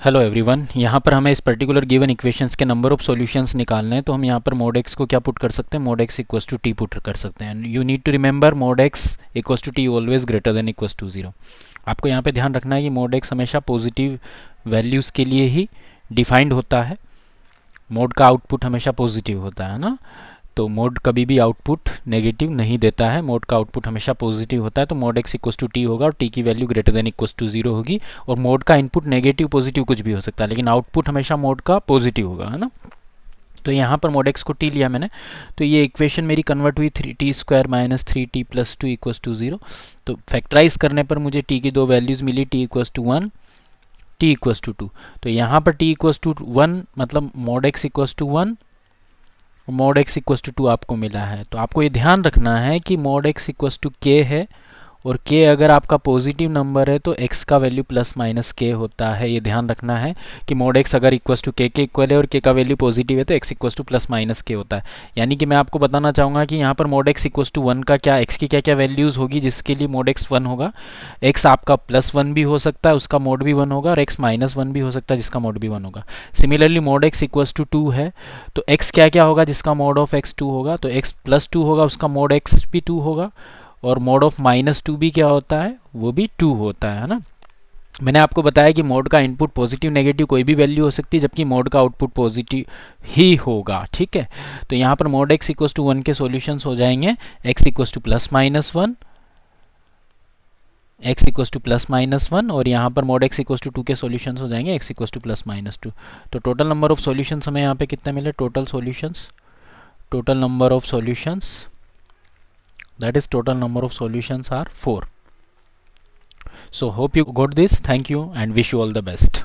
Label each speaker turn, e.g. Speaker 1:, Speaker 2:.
Speaker 1: Hello everyone, यहाँ पर हमें इस पर्टिकुलर गिवन इक्वेशंस के नंबर ऑफ सॉल्यूशंस निकालने हैं। तो हम यहाँ पर मोड एक्स को क्या पुट कर सकते हैं, mod x equals to t put कर सकते हैं। You need to remember mod x equals to t always greater than equals to zero. आपको यहाँ पे ध्यान रखना है कि मोड एक्स हमेशा पॉजिटिव वैल्यूज़ के लिए ही डिफाइंड होता है। मोड का आउटपुट हमेशा पॉजिटिव होता है ना, तो मोड कभी भी आउटपुट नेगेटिव नहीं देता है, मोड का आउटपुट हमेशा पॉजिटिव होता है। तो mod x equals to t होगा और टी की value greater than equals to zero होगी। और मोड का इनपुट नेगेटिव पॉजिटिव कुछ भी हो सकता है, लेकिन आउटपुट हमेशा मोड का पॉजिटिव होगा, है ना। तो यहाँ पर मोड एक्स को टी लिया मैंने, तो ये इक्वेशन मेरी कन्वर्ट हुई three t square minus three t plus two equals to zero. तो फैक्टराइज करने पर मुझे टी की दो वैल्यूज़ मिली, t equals to one, t equals to two. तो यहाँ पर टी इक्वस टू वन मतलब mod x equals to one, mod x equals to two आपको मिला है। तो आपको ये ध्यान रखना है कि मोड एक्स इक्वस टू के है, और k अगर आपका पॉजिटिव नंबर है तो x का वैल्यू प्लस माइनस k होता है। ये ध्यान रखना है कि मोड x अगर इक्वस टू k के इक्वल है और k का वैल्यू पॉजिटिव है तो x equals to plus minus k होता है। यानी कि मैं आपको बताना चाहूँगा कि यहाँ पर mod x equals to one का क्या, x की क्या क्या वैल्यूज़ होगी जिसके लिए मोड x वन होगा। x आपका प्लस वन भी हो सकता है, उसका मोड भी वन होगा, और x माइनस वन भी हो सकता है जिसका मोड भी वन होगा। Similarly mod x equals to two है तो x क्या क्या होगा जिसका मोड ऑफ x टू होगा, तो x प्लस टू होगा, उसका मोड x भी टू होगा, और मोड ऑफ माइनस टू भी क्या होता है, वो भी टू होता है ना। मैंने आपको बताया कि मोड का इनपुट पॉजिटिव नेगेटिव कोई भी वैल्यू हो सकती है, जबकि मोड का आउटपुट पॉजिटिव ही होगा, ठीक है। तो यहाँ पर mod x equals to one के सॉल्यूशंस हो जाएंगे x equals to plus minus one, x equals to plus minus one, और यहाँ पर mod x equals to two के सॉल्यूशंस हो जाएंगे x equals to plus minus two. तो टोटल नंबर ऑफ सॉल्यूशंस हमें यहाँ पे कितने मिले, total solutions, total number of solutions, that is total number of solutions are 4. So hope you got this. Thank you and wish you all the best.